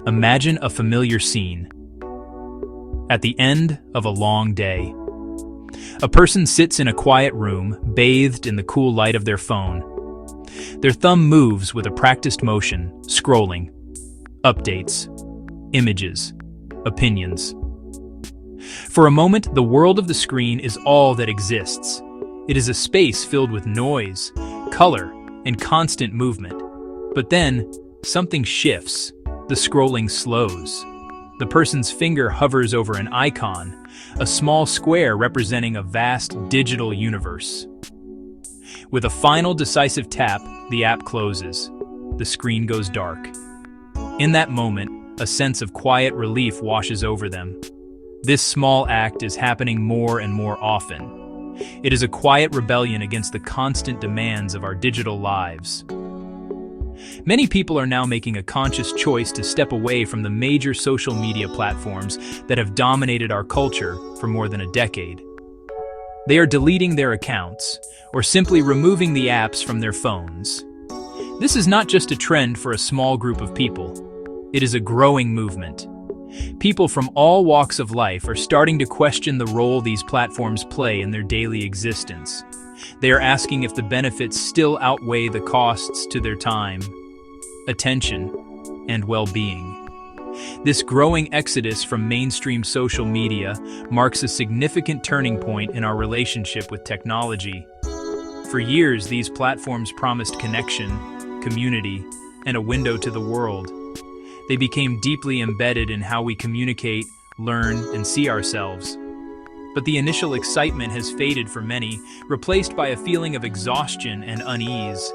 Imagine a familiar scene. At the end of a long day, a person sits in a quiet room, bathed in the cool light of their phone. Their thumb moves with a practiced motion, scrolling. Updates, images, opinions. For a moment, the world of the screen is all that exists. It is a space filled with noise, color, and constant movement. But then, something shifts. The scrolling slows. The person's finger hovers over an icon, a small square representing a vast digital universe. With a final decisive tap, the app closes. The screen goes dark. In that moment, a sense of quiet relief washes over them. This small act is happening more and more often. It is a quiet rebellion against the constant demands of our digital lives. Many people are now making a conscious choice to step away from the major social media platforms that have dominated our culture for more than a decade. They are deleting their accounts or simply removing the apps from their phones. This is not just a trend for a small group of people. It is a growing movement. People from all walks of life are starting to question the role these platforms play in their daily existence. They are asking if the benefits still outweigh the costs to their time, attention, and well-being. This growing exodus from mainstream social media marks a significant turning point in our relationship with technology. For years, these platforms promised connection, community, and a window to the world. They became deeply embedded in how we communicate, learn, and see ourselves. But the initial excitement has faded for many, replaced by a feeling of exhaustion and unease.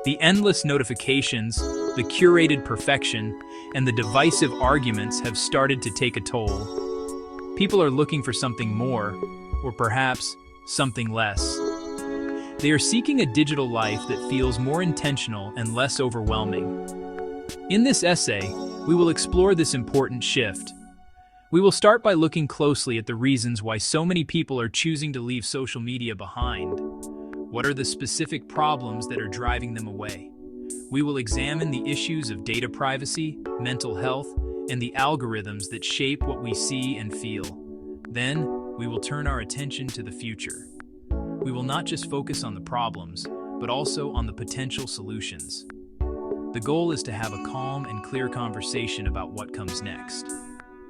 The endless notifications, the curated perfection, and the divisive arguments have started to take a toll. People are looking for something more, or perhaps something less. They are seeking a digital life that feels more intentional and less overwhelming. In this essay, we will explore this important shift. We will start by looking closely at the reasons why so many people are choosing to leave social media behind. What are the specific problems that are driving them away? We will examine the issues of data privacy, mental health, and the algorithms that shape what we see and feel. Then, we will turn our attention to the future. We will not just focus on the problems, but also on the potential solutions. The goal is to have a calm and clear conversation about what comes next.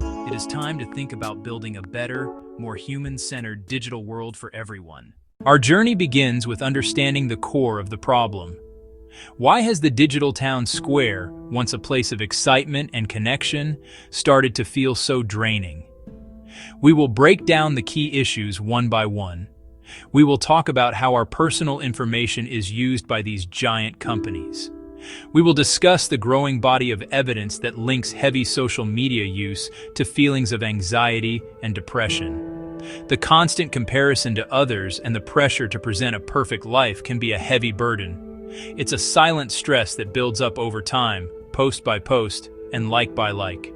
It is time to think about building a better, more human-centered digital world for everyone. Our journey begins with understanding the core of the problem. Why has the digital town square, once a place of excitement and connection, started to feel so draining? We will break down the key issues one by one. We will talk about how our personal information is used by these giant companies. We will discuss the growing body of evidence that links heavy social media use to feelings of anxiety and depression. The constant comparison to others and the pressure to present a perfect life can be a heavy burden. It's a silent stress that builds up over time, post by post, and like by like.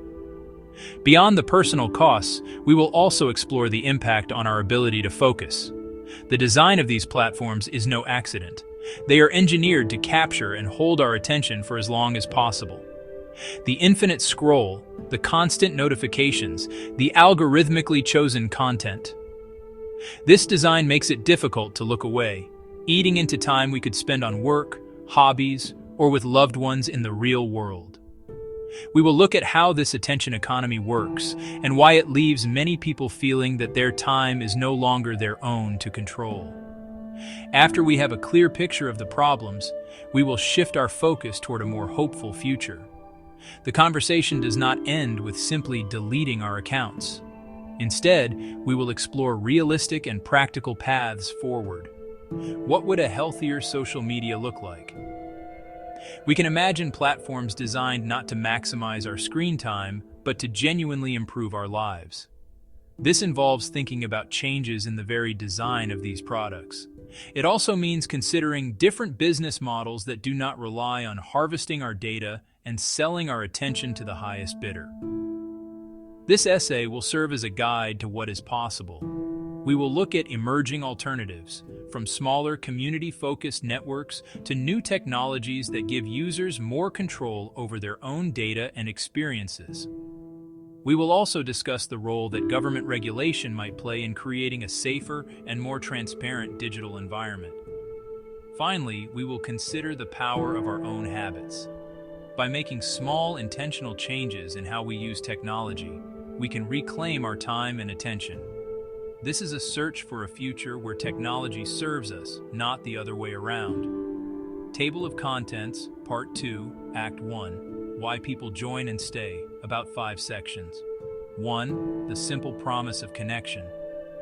Beyond the personal costs, we will also explore the impact on our ability to focus. The design of these platforms is no accident. They are engineered to capture and hold our attention for as long as possible. The infinite scroll, the constant notifications, the algorithmically chosen content. This design makes it difficult to look away, eating into time we could spend on work, hobbies, or with loved ones in the real world. We will look at how this attention economy works and why it leaves many people feeling that their time is no longer their own to control. After we have a clear picture of the problems, we will shift our focus toward a more hopeful future. The conversation does not end with simply deleting our accounts. Instead, we will explore realistic and practical paths forward. What would a healthier social media look like? We can imagine platforms designed not to maximize our screen time, but to genuinely improve our lives. This involves thinking about changes in the very design of these products. It also means considering different business models that do not rely on harvesting our data and selling our attention to the highest bidder. This essay will serve as a guide to what is possible. We will look at emerging alternatives, from smaller community-focused networks to new technologies that give users more control over their own data and experiences. We will also discuss the role that government regulation might play in creating a safer and more transparent digital environment. Finally, we will consider the power of our own habits. By making small, intentional changes in how we use technology, we can reclaim our time and attention. This is a search for a future where technology serves us, not the other way around. Table of Contents, Part 2, Act 1, Why People Join and Stay, about 5 sections. 1. The simple promise of connection.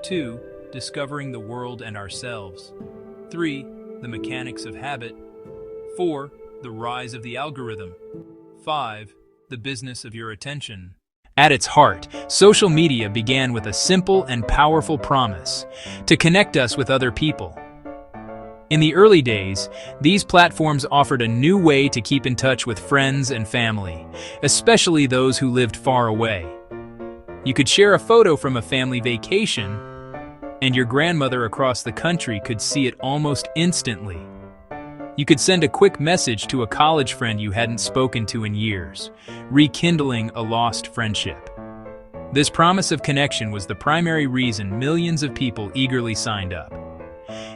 2. Discovering the world and ourselves. 3. The mechanics of habit. 4. The rise of the algorithm. 5. The business of your attention. At its heart, social media began with a simple and powerful promise: to connect us with other people. In the early days, these platforms offered a new way to keep in touch with friends and family, especially those who lived far away. You could share a photo from a family vacation, and your grandmother across the country could see it almost instantly. You could send a quick message to a college friend you hadn't spoken to in years, rekindling a lost friendship. This promise of connection was the primary reason millions of people eagerly signed up.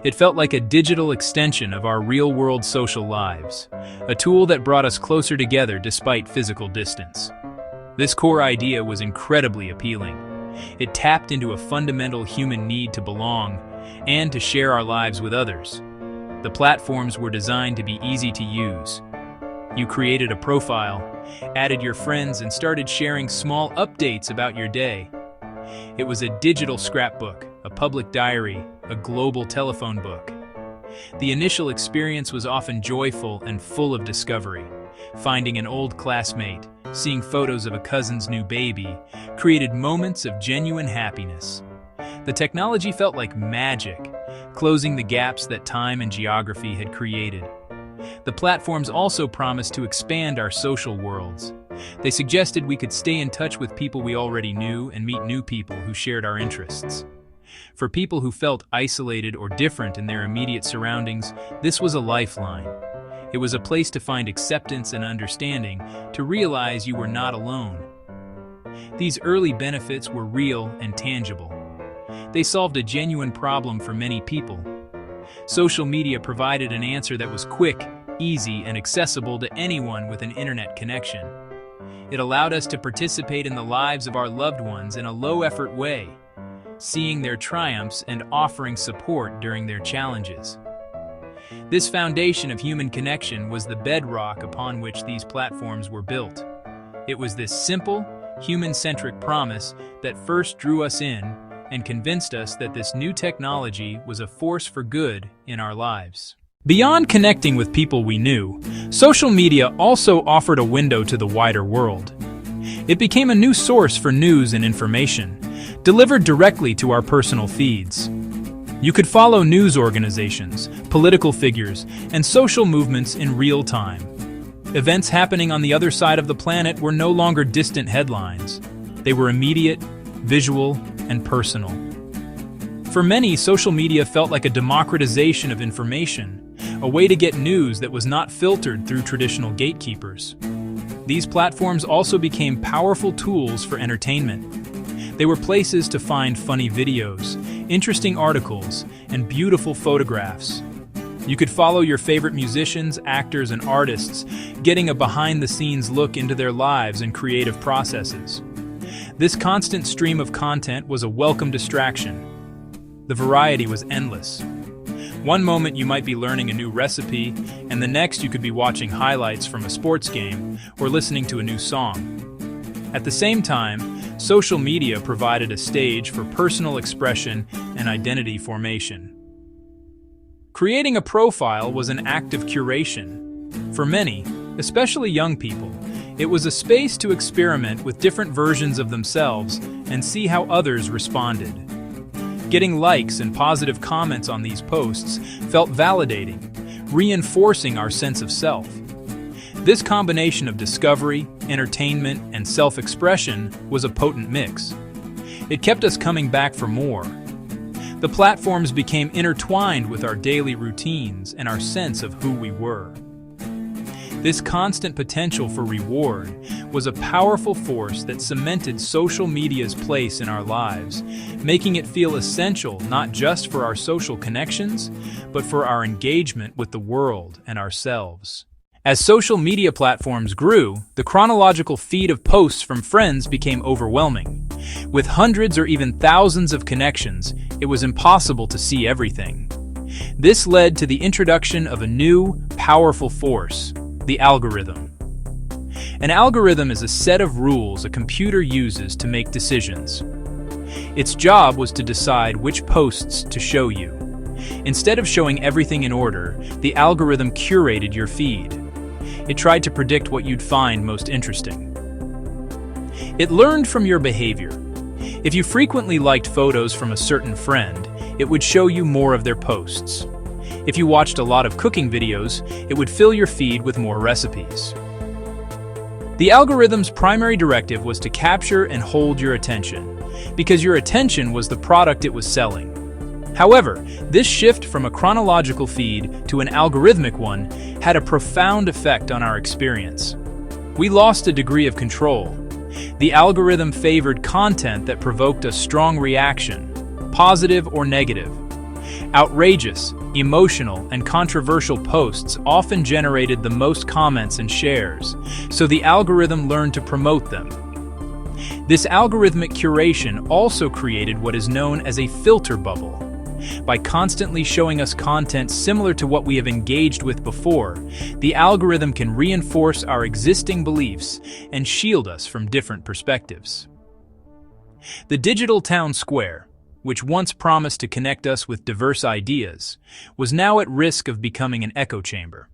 It felt like a digital extension of our real-world social lives, a tool that brought us closer together despite physical distance. This core idea was incredibly appealing. It tapped into a fundamental human need to belong and to share our lives with others. The platforms were designed to be easy to use. You created a profile, added your friends, and started sharing small updates about your day. It was a digital scrapbook, a public diary, a global telephone book. The initial experience was often joyful and full of discovery. Finding an old classmate, seeing photos of a cousin's new baby, created moments of genuine happiness. The technology felt like magic, closing the gaps that time and geography had created. The platforms also promised to expand our social worlds. They suggested we could stay in touch with people we already knew and meet new people who shared our interests. For people who felt isolated or different in their immediate surroundings, this was a lifeline. It was a place to find acceptance and understanding, to realize you were not alone. These early benefits were real and tangible. They solved a genuine problem for many people. Social media provided an answer that was quick, easy, and accessible to anyone with an internet connection. It allowed us to participate in the lives of our loved ones in a low-effort way, seeing their triumphs and offering support during their challenges. This foundation of human connection was the bedrock upon which these platforms were built. It was this simple, human-centric promise that first drew us in and convinced us that this new technology was a force for good in our lives. Beyond connecting with people we knew, social media also offered a window to the wider world. It became a new source for news and information, delivered directly to our personal feeds. You could follow news organizations, political figures, and social movements in real time. Events happening on the other side of the planet were no longer distant headlines. They were immediate, visual, and personal. For many, social media felt like a democratization of information, a way to get news that was not filtered through traditional gatekeepers. These platforms also became powerful tools for entertainment. They were places to find funny videos, interesting articles, and beautiful photographs. You could follow your favorite musicians, actors, and artists, getting a behind-the-scenes look into their lives and creative processes. This constant stream of content was a welcome distraction. The variety was endless. One moment you might be learning a new recipe, and the next you could be watching highlights from a sports game or listening to a new song. At the same time, social media provided a stage for personal expression and identity formation. Creating a profile was an act of curation. For many, especially young people, it was a space to experiment with different versions of themselves and see how others responded. Getting likes and positive comments on these posts felt validating, reinforcing our sense of self. This combination of discovery, entertainment, and self-expression was a potent mix. It kept us coming back for more. The platforms became intertwined with our daily routines and our sense of who we were. This constant potential for reward was a powerful force that cemented social media's place in our lives, making it feel essential not just for our social connections, but for our engagement with the world and ourselves. As social media platforms grew, the chronological feed of posts from friends became overwhelming. With hundreds or even thousands of connections, it was impossible to see everything. This led to the introduction of a new, powerful force: the algorithm. An algorithm is a set of rules a computer uses to make decisions. Its job was to decide which posts to show you. Instead of showing everything in order, the algorithm curated your feed. It tried to predict what you'd find most interesting. It learned from your behavior. If you frequently liked photos from a certain friend, it would show you more of their posts. If you watched a lot of cooking videos, it would fill your feed with more recipes. The algorithm's primary directive was to capture and hold your attention, because your attention was the product it was selling. However, this shift from a chronological feed to an algorithmic one had a profound effect on our experience. We lost a degree of control. The algorithm favored content that provoked a strong reaction, positive or negative. Outrageous, emotional, and controversial posts often generated the most comments and shares, so the algorithm learned to promote them. This algorithmic curation also created what is known as a filter bubble. By constantly showing us content similar to what we have engaged with before, the algorithm can reinforce our existing beliefs and shield us from different perspectives. The digital town square, which once promised to connect us with diverse ideas, was now at risk of becoming an echo chamber.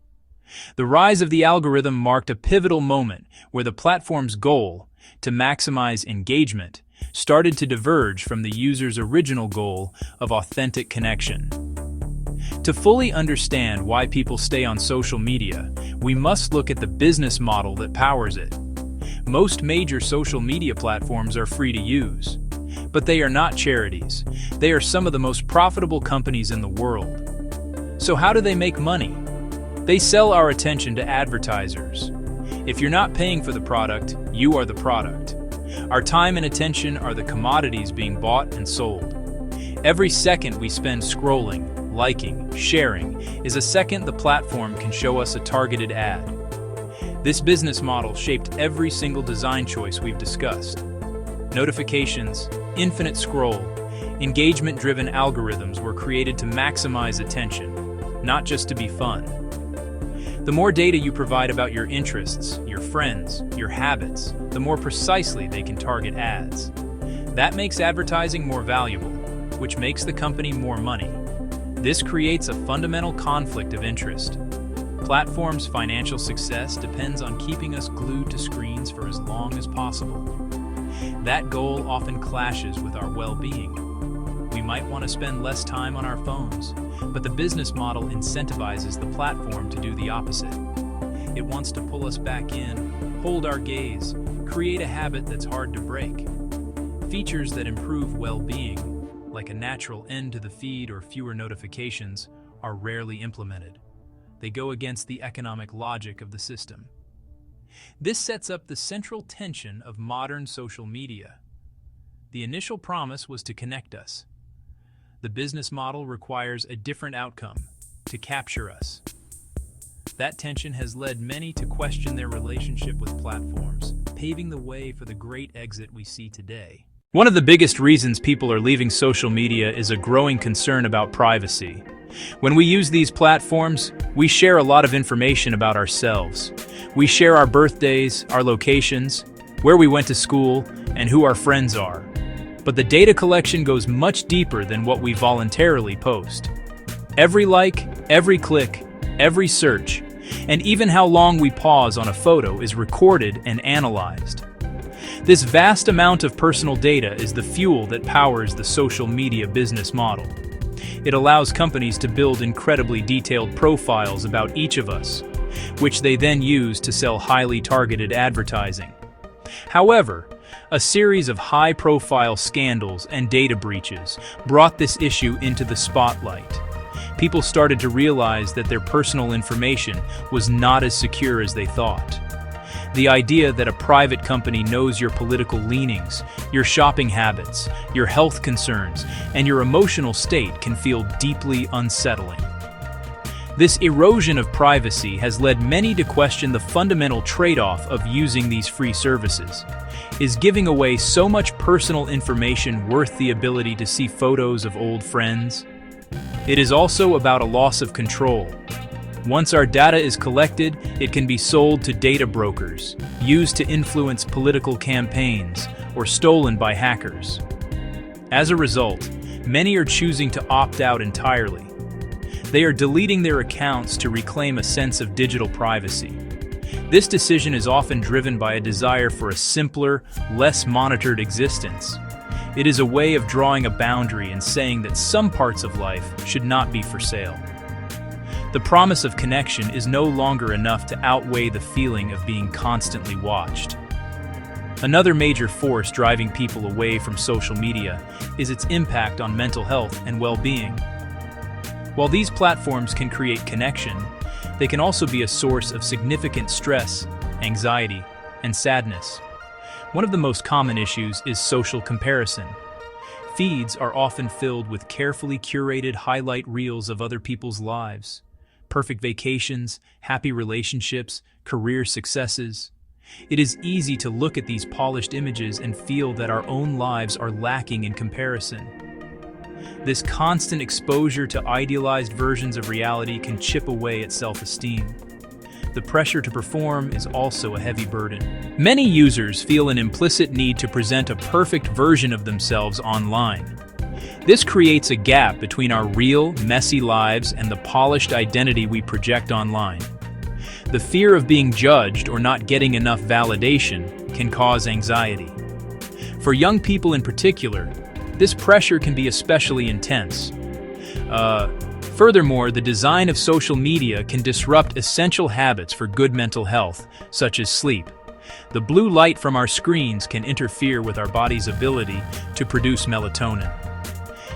The rise of the algorithm marked a pivotal moment where the platform's goal, to maximize engagement, started to diverge from the user's original goal of authentic connection. To fully understand why people stay on social media, we must look at the business model that powers it. Most major social media platforms are free to use. But they are not charities. They are some of the most profitable companies in the world. So how do they make money? They sell our attention to advertisers. If you're not paying for the product, you are the product. Our time and attention are the commodities being bought and sold. Every second we spend scrolling, liking, sharing is a second the platform can show us a targeted ad. This business model shaped every single design choice we've discussed. Notifications, infinite scroll, engagement-driven algorithms were created to maximize attention, not just to be fun. The more data you provide about your interests, your friends, your habits, the more precisely they can target ads. That makes advertising more valuable, which makes the company more money. This creates a fundamental conflict of interest. Platforms' financial success depends on keeping us glued to screens for as long as possible. That goal often clashes with our well-being. We might want to spend less time on our phones, but the business model incentivizes the platform to do the opposite. It wants to pull us back in, hold our gaze, create a habit that's hard to break. Features that improve well-being, like a natural end to the feed or fewer notifications, are rarely implemented. They go against the economic logic of the system. This sets up the central tension of modern social media. The initial promise was to connect us. The business model requires a different outcome, to capture us. That tension has led many to question their relationship with platforms, paving the way for the great exit we see today. One of the biggest reasons people are leaving social media is a growing concern about privacy. When we use these platforms, we share a lot of information about ourselves. We share our birthdays, our locations, where we went to school, and who our friends are. But the data collection goes much deeper than what we voluntarily post. Every like, every click, every search, and even how long we pause on a photo is recorded and analyzed. This vast amount of personal data is the fuel that powers the social media business model. It allows companies to build incredibly detailed profiles about each of us, which they then use to sell highly targeted advertising. However, A series of high-profile scandals and data breaches brought this issue into the spotlight. People started to realize that their personal information was not as secure as they thought. The idea that a private company knows your political leanings, your shopping habits, your health concerns, and your emotional state can feel deeply unsettling. This erosion of privacy has led many to question the fundamental trade-off of using these free services. Is giving away so much personal information worth the ability to see photos of old friends? It is also about a loss of control. Once our data is collected, it can be sold to data brokers, used to influence political campaigns, or stolen by hackers. As a result, many are choosing to opt out entirely. They are deleting their accounts to reclaim a sense of digital privacy. This decision is often driven by a desire for a simpler, less monitored existence. It is a way of drawing a boundary and saying that some parts of life should not be for sale. The promise of connection is no longer enough to outweigh the feeling of being constantly watched. Another major force driving people away from social media is its impact on mental health and well-being. While these platforms can create connection, they can also be a source of significant stress, anxiety, and sadness. One of the most common issues is social comparison. Feeds are often filled with carefully curated highlight reels of other people's lives. Perfect vacations, happy relationships, career successes. It is easy to look at these polished images and feel that our own lives are lacking in comparison. This constant exposure to idealized versions of reality can chip away at self-esteem. The pressure to perform is also a heavy burden. Many users feel an implicit need to present a perfect version of themselves online. This creates a gap between our real, messy lives and the polished identity we project online. The fear of being judged or not getting enough validation can cause anxiety. For young people in particular, this pressure can be especially intense. Furthermore, the design of social media can disrupt essential habits for good mental health, such as sleep. The blue light from our screens can interfere with our body's ability to produce melatonin.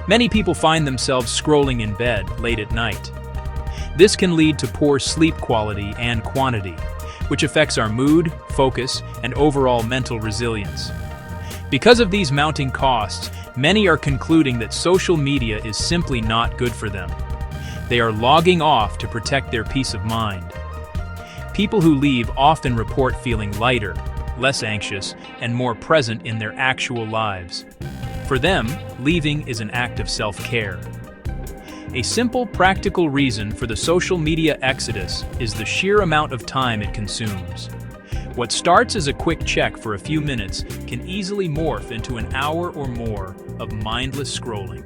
Many people find themselves scrolling in bed late at night. This can lead to poor sleep quality and quantity, which affects our mood, focus, and overall mental resilience. Because of these mounting costs, many are concluding that social media is simply not good for them. They are logging off to protect their peace of mind. People who leave often report feeling lighter, less anxious, and more present in their actual lives. For them, leaving is an act of self-care. A simple, practical reason for the social media exodus is the sheer amount of time it consumes. What starts as a quick check for a few minutes can easily morph into an hour or more of mindless scrolling.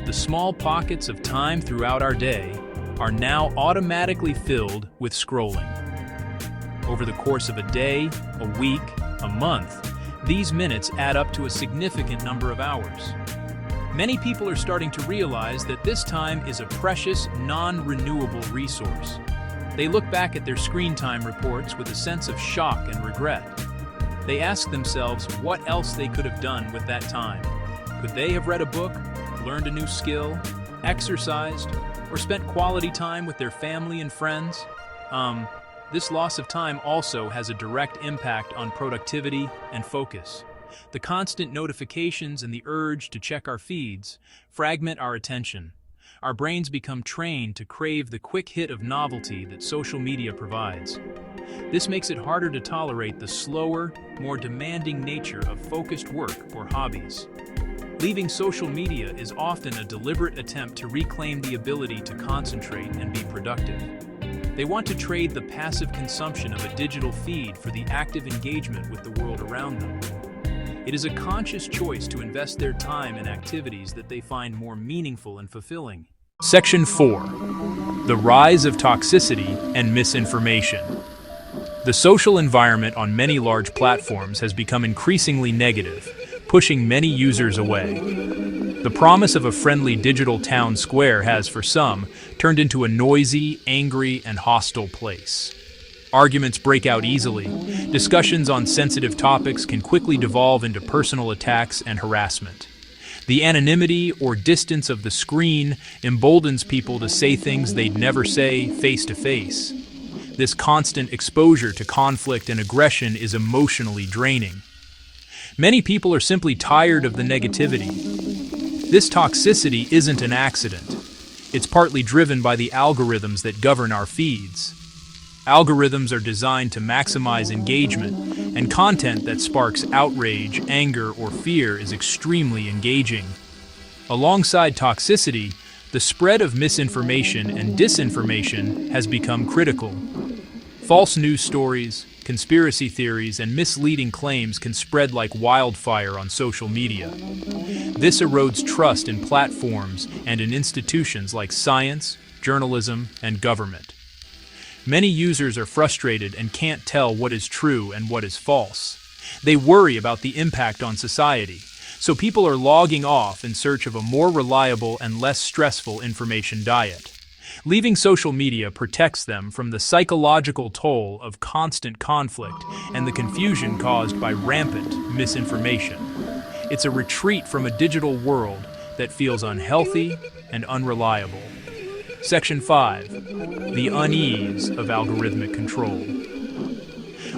The small pockets of time throughout our day are now automatically filled with scrolling. Over the course of a day, a week, a month, these minutes add up to a significant number of hours. Many people are starting to realize that this time is a precious, non-renewable resource. They look back at their screen time reports with a sense of shock and regret. They ask themselves what else they could have done with that time. Could they have read a book, learned a new skill, exercised, or spent quality time with their family and friends? This loss of time also has a direct impact on productivity and focus. The constant notifications and the urge to check our feeds fragment our attention. Our brains become trained to crave the quick hit of novelty that social media provides. This makes it harder to tolerate the slower, more demanding nature of focused work or hobbies. Leaving social media is often a deliberate attempt to reclaim the ability to concentrate and be productive. They want to trade the passive consumption of a digital feed for the active engagement with the world around them. It is a conscious choice to invest their time in activities that they find more meaningful and fulfilling. Section 4. The rise of toxicity and misinformation. The social environment on many large platforms has become increasingly negative, pushing many users away. The promise of a friendly digital town square has, for some, turned into a noisy, angry, and hostile place. Arguments break out easily. Discussions on sensitive topics can quickly devolve into personal attacks and harassment. The anonymity or distance of the screen emboldens people to say things they'd never say face to face. This constant exposure to conflict and aggression is emotionally draining. Many people are simply tired of the negativity. This toxicity isn't an accident. It's partly driven by the algorithms that govern our feeds. Algorithms are designed to maximize engagement, and content that sparks outrage, anger, or fear is extremely engaging. Alongside toxicity, the spread of misinformation and disinformation has become critical. False news stories, conspiracy theories, and misleading claims can spread like wildfire on social media. This erodes trust in platforms and in institutions like science, journalism, and government. Many users are frustrated and can't tell what is true and what is false. They worry about the impact on society, so people are logging off in search of a more reliable and less stressful information diet. Leaving social media protects them from the psychological toll of constant conflict and the confusion caused by rampant misinformation. It's a retreat from a digital world that feels unhealthy and unreliable. Section 5. The unease of algorithmic control.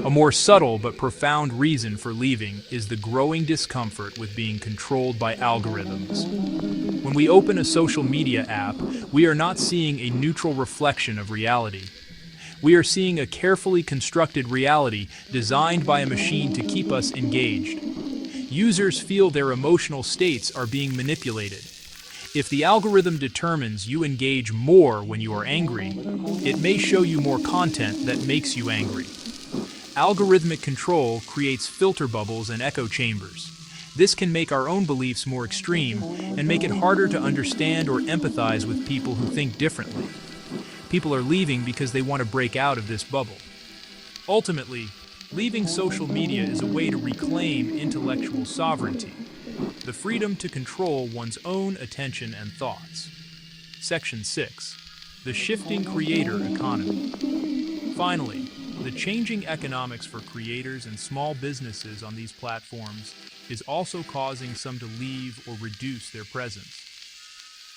A more subtle but profound reason for leaving is the growing discomfort with being controlled by algorithms. When we open a social media app, we are not seeing a neutral reflection of reality. We are seeing a carefully constructed reality designed by a machine to keep us engaged. Users feel their emotional states are being manipulated. If the algorithm determines you engage more when you are angry, it may show you more content that makes you angry. Algorithmic control creates filter bubbles and echo chambers. This can make our own beliefs more extreme and make it harder to understand or empathize with people who think differently. People are leaving because they want to break out of this bubble. Ultimately, leaving social media is a way to reclaim intellectual sovereignty, the freedom to control one's own attention and thoughts. Section 6. The shifting creator economy. Finally, the changing economics for creators and small businesses on these platforms is also causing some to leave or reduce their presence.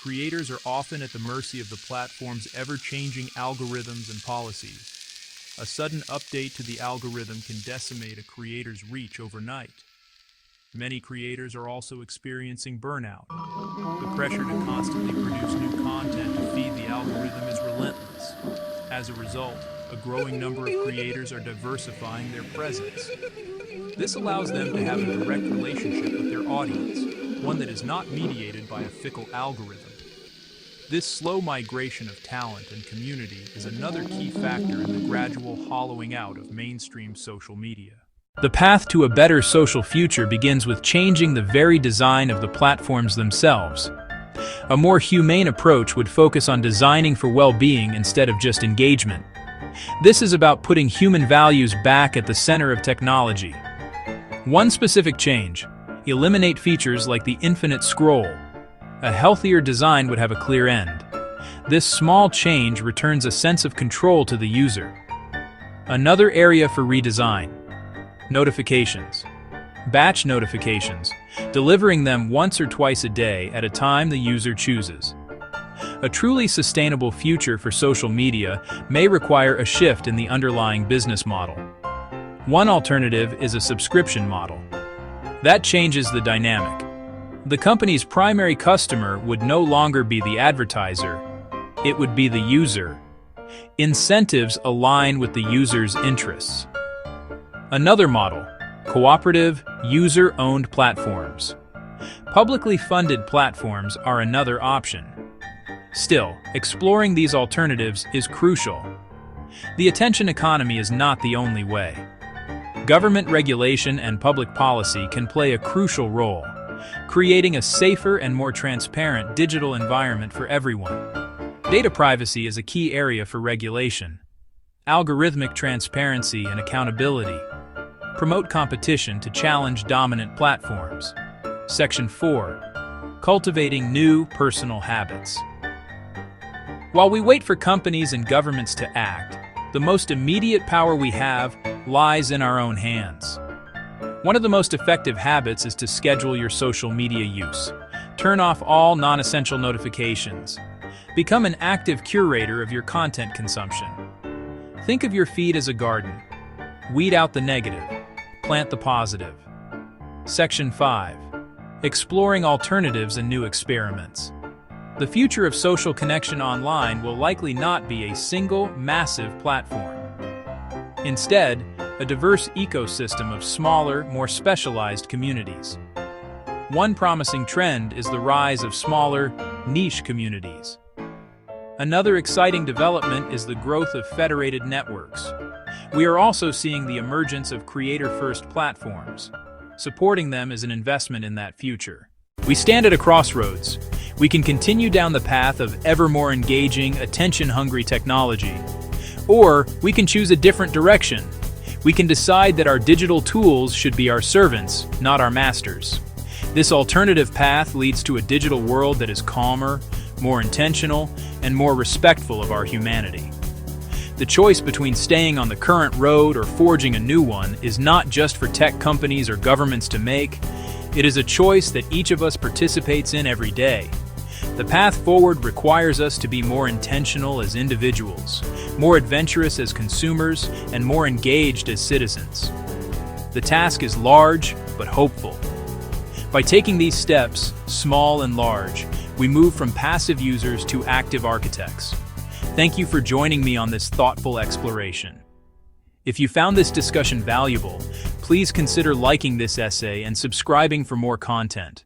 Creators are often at the mercy of the platform's ever-changing algorithms and policies. A sudden update to the algorithm can decimate a creator's reach overnight. Many creators are also experiencing burnout. The pressure to constantly produce new content to feed the algorithm is relentless. As a result, a growing number of creators are diversifying their presence. This allows them to have a direct relationship with their audience, one that is not mediated by a fickle algorithm. This slow migration of talent and community is another key factor in the gradual hollowing out of mainstream social media. The path to a better social future begins with changing the very design of the platforms themselves. A more humane approach would focus on designing for well-being instead of just engagement. This is about putting human values back at the center of technology. One specific change: eliminate features like the infinite scroll. A healthier design would have a clear end. This small change returns a sense of control to the user. Another area for redesign: notifications. Batch notifications, delivering them once or twice a day at a time the user chooses. A truly sustainable future for social media may require a shift in the underlying business model. One alternative is a subscription model. That changes the dynamic. The company's primary customer would no longer be the advertiser, it would be the user. Incentives align with the user's interests. Another model: cooperative, user-owned platforms. Publicly funded platforms are another option. Still, exploring these alternatives is crucial. The attention economy is not the only way. Government regulation and public policy can play a crucial role, creating a safer and more transparent digital environment for everyone. Data privacy is a key area for regulation. Algorithmic transparency and accountability. Promote competition to challenge dominant platforms. Section 4. Cultivating new personal habits. While we wait for companies and governments to act, The most immediate power we have lies in our own hands. One of the most effective habits is to schedule your social media use. Turn off all non-essential notifications. Become an active curator of your content consumption. Think of your feed as a garden. Weed out the negative. Plant the positive. Section 5. Exploring alternatives and new experiments. The future of social connection online will likely not be a single, massive platform. Instead, a diverse ecosystem of smaller, more specialized communities. One promising trend is the rise of smaller, niche communities. Another exciting development is the growth of federated networks. We are also seeing the emergence of creator-first platforms. Supporting them is an investment in that future. We stand at a crossroads. We can continue down the path of ever more engaging, attention-hungry technology. Or we can choose a different direction. We can decide that our digital tools should be our servants, not our masters. This alternative path leads to a digital world that is calmer, more intentional, and more respectful of our humanity. The choice between staying on the current road or forging a new one is not just for tech companies or governments to make. It is a choice that each of us participates in every day. The path forward requires us to be more intentional as individuals, more adventurous as consumers, and more engaged as citizens. The task is large, but hopeful. By taking these steps, small and large, we move from passive users to active architects. Thank you for joining me on this thoughtful exploration. If you found this discussion valuable, please consider liking this essay and subscribing for more content.